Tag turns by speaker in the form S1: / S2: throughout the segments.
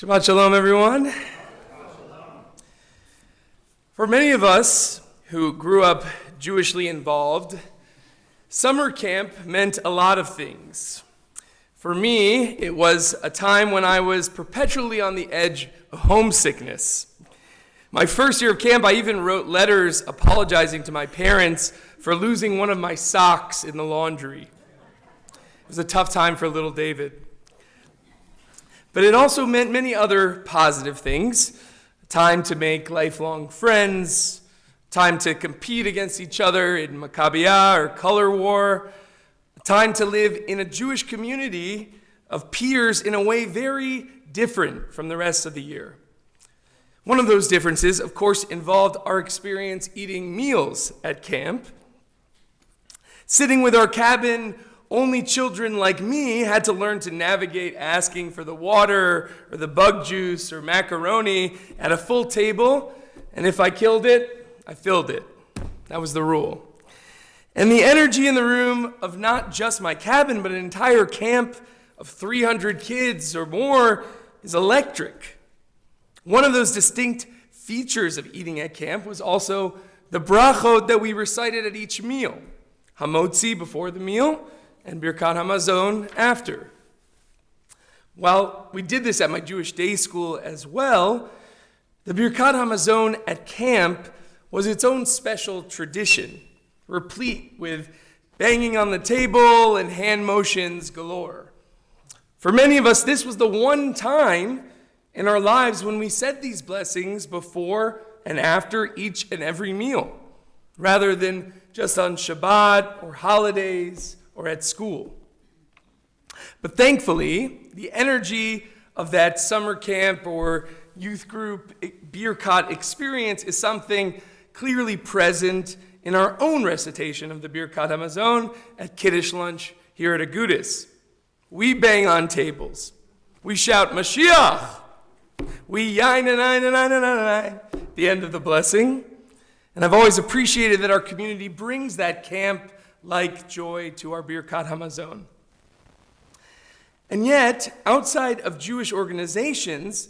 S1: Shabbat Shalom, everyone. For many of us who grew up Jewishly involved, summer camp meant a lot of things. For me, it was a time when I was perpetually on the edge of homesickness. My first year of camp, I even wrote letters apologizing to my parents for losing one of my socks in the laundry. It was a tough time for little David. But it also meant many other positive things. Time to make lifelong friends, time to compete against each other in Maccabiah or color war, time to live in a Jewish community of peers in a way very different from the rest of the year. One of those differences, of course, involved our experience eating meals at camp. Sitting with our cabin, only children like me had to learn to navigate asking for the water or the bug juice or macaroni at a full table, and if I killed it, I filled it. That was the rule. And the energy in the room of not just my cabin, but an entire camp of 300 kids or more is electric. One of those distinct features of eating at camp was also the brachot that we recited at each meal. Hamotzi before the meal, and Birkat Hamazon after. While we did this at my Jewish day school as well, the Birkat Hamazon at camp was its own special tradition, replete with banging on the table and hand motions galore. For many of us, this was the one time in our lives when we said these blessings before and after each and every meal, rather than just on Shabbat or holidays or at school. But thankfully, the energy of that summer camp or youth group Birkat experience is something clearly present in our own recitation of the Birkat Hamazon at Kiddush lunch here at Agudis. We bang on tables. We shout, Mashiach! We yain and at the end of the blessing. And I've always appreciated that our community brings that camp-like joy to our Birkat Hamazon. And yet, outside of Jewish organizations,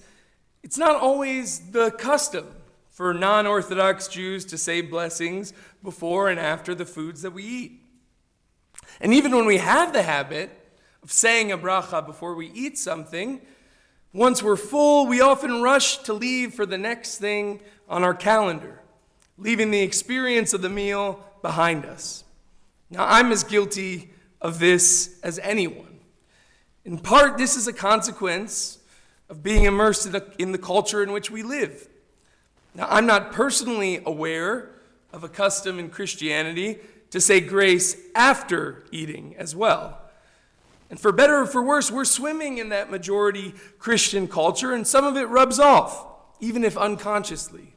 S1: it's not always the custom for non-Orthodox Jews to say blessings before and after the foods that we eat. And even when we have the habit of saying a bracha before we eat something, once we're full, we often rush to leave for the next thing on our calendar, leaving the experience of the meal behind us. Now, I'm as guilty of this as anyone. In part, this is a consequence of being immersed in the culture in which we live. Now, I'm not personally aware of a custom in Christianity to say grace after eating as well. And for better or for worse, we're swimming in that majority Christian culture, and some of it rubs off, even if unconsciously.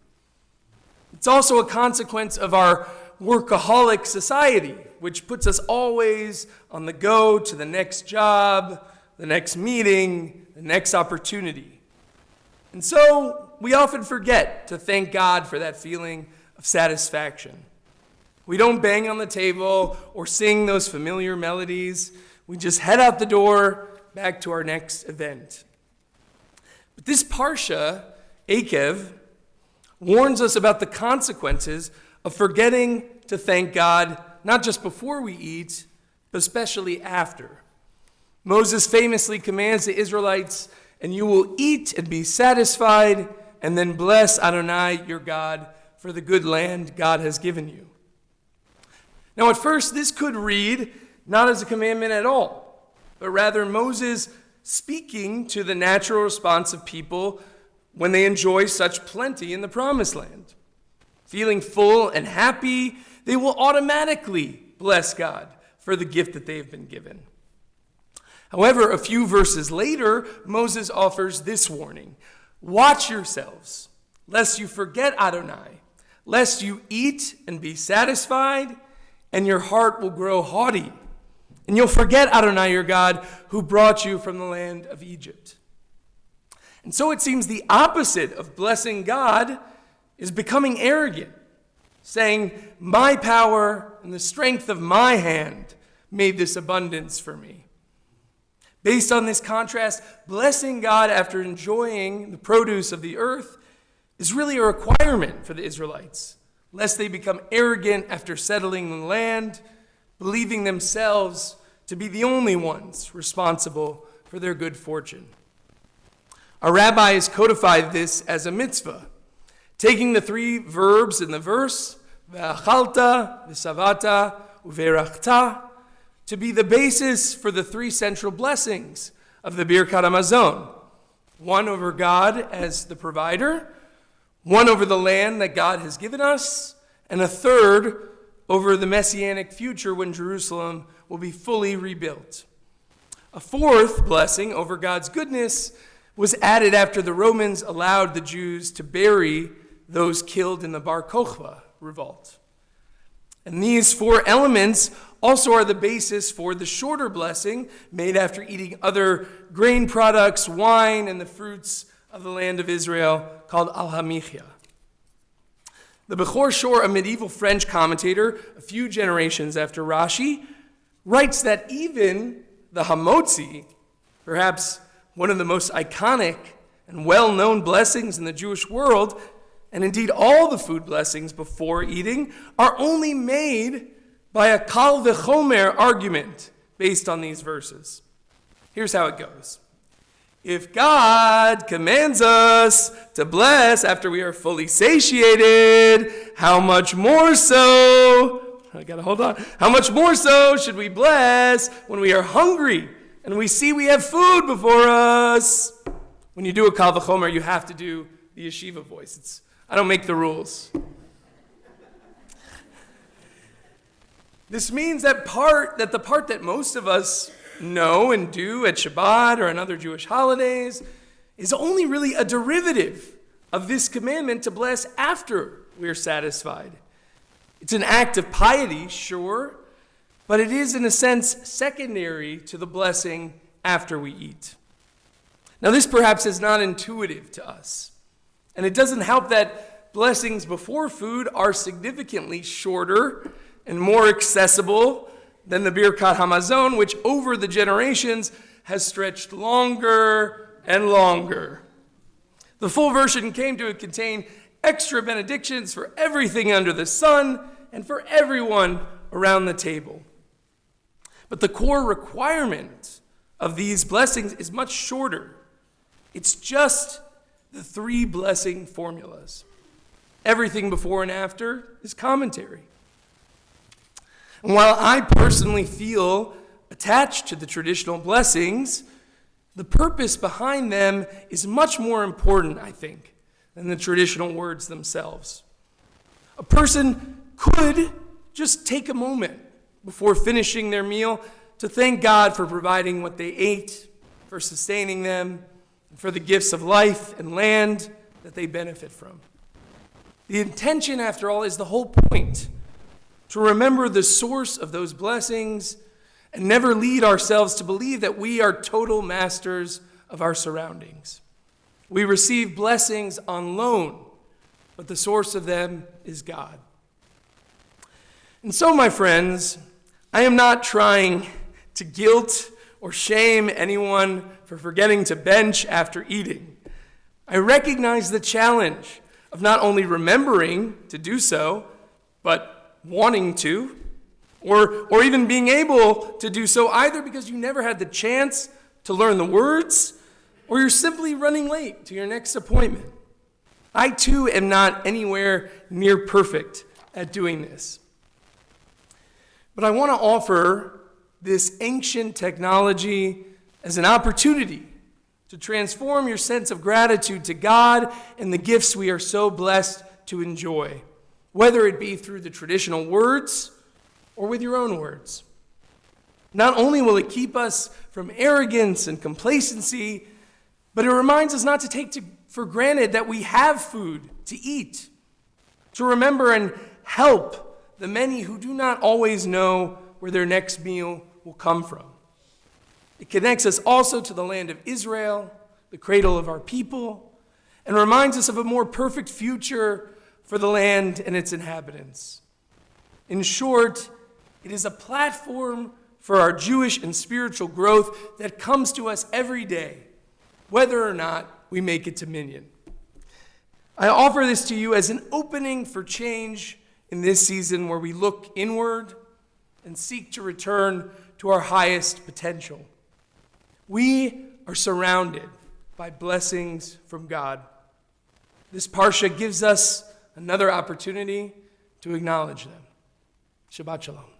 S1: It's also a consequence of our workaholic society, which puts us always on the go to the next job, the next meeting, the next opportunity. And so we often forget to thank God for that feeling of satisfaction. We don't bang on the table or sing those familiar melodies. We just head out the door back to our next event. But this Parsha, Akev, warns us about the consequences of forgetting to thank God, not just before we eat, but especially after. Moses famously commands the Israelites, and you will eat and be satisfied, and then bless Adonai, your God, for the good land God has given you. Now at first, this could read not as a commandment at all, but rather Moses speaking to the natural response of people when they enjoy such plenty in the promised land. Feeling full and happy, they will automatically bless God for the gift that they've been given. However, a few verses later, Moses offers this warning. Watch yourselves, lest you forget Adonai, lest you eat and be satisfied, and your heart will grow haughty, and you'll forget Adonai your God, who brought you from the land of Egypt. And so it seems the opposite of blessing God is becoming arrogant, saying, my power and the strength of my hand made this abundance for me. Based on this contrast, blessing God after enjoying the produce of the earth is really a requirement for the Israelites, lest they become arrogant after settling the land, believing themselves to be the only ones responsible for their good fortune. Our rabbis codified this as a mitzvah, taking the three verbs in the verse, ve'achalta, ve'savata, uve'rachta, to be the basis for the three central blessings of the Birkat HaMazon. One over God as the provider, one over the land that God has given us, and a third over the messianic future when Jerusalem will be fully rebuilt. A fourth blessing over God's goodness was added after the Romans allowed the Jews to bury those killed in the Bar Kokhba revolt. And these four elements also are the basis for the shorter blessing made after eating other grain products, wine, and the fruits of the land of Israel called Al-Hamichya. The Bechor Shor, a medieval French commentator, a few generations after Rashi, writes that even the Hamotzi, perhaps one of the most iconic and well-known blessings in the Jewish world, and indeed all the food blessings before eating, are only made by a kal v'chomer argument based on these verses. Here's how it goes. If God commands us to bless after we are fully satiated, how much more so, how much more so should we bless when we are hungry and we see we have food before us? When you do a kal v'chomer, you have to do the yeshiva voice. I don't make the rules. This means that the part that most of us know and do at Shabbat or on other Jewish holidays is only really a derivative of this commandment to bless after we're satisfied. It's an act of piety, sure, but it is in a sense secondary to the blessing after we eat. Now this perhaps is not intuitive to us, and it doesn't help that blessings before food are significantly shorter and more accessible than the Birkat HaMazon, which over the generations has stretched longer and longer. The full version came to contain extra benedictions for everything under the sun and for everyone around the table. But the core requirement of these blessings is much shorter. It's just the three blessing formulas. Everything before and after is commentary. And while I personally feel attached to the traditional blessings, the purpose behind them is much more important, I think, than the traditional words themselves. A person could just take a moment before finishing their meal to thank God for providing what they ate, for sustaining them, and for the gifts of life and land that they benefit from. The intention, after all, is the whole point. To remember the source of those blessings and never lead ourselves to believe that we are total masters of our surroundings. We receive blessings on loan, but the source of them is God. And so, my friends, I am not trying to guilt or shame anyone for forgetting to bench after eating. I recognize the challenge of not only remembering to do so, but wanting to, or even being able to do so, either because you never had the chance to learn the words, or you're simply running late to your next appointment. I too am not anywhere near perfect at doing this. But I want to offer this ancient technology as an opportunity to transform your sense of gratitude to God and the gifts we are so blessed to enjoy, whether it be through the traditional words or with your own words. Not only will it keep us from arrogance and complacency, but it reminds us not to take for granted that we have food to eat, to remember and help the many who do not always know where their next meal will come from. It connects us also to the land of Israel, the cradle of our people, and reminds us of a more perfect future for the land and its inhabitants. In short, it is a platform for our Jewish and spiritual growth that comes to us every day, whether or not we make it to Minyan. I offer this to you as an opening for change in this season where we look inward and seek to return to our highest potential. We are surrounded by blessings from God. This Parsha gives us another opportunity to acknowledge them. Shabbat Shalom.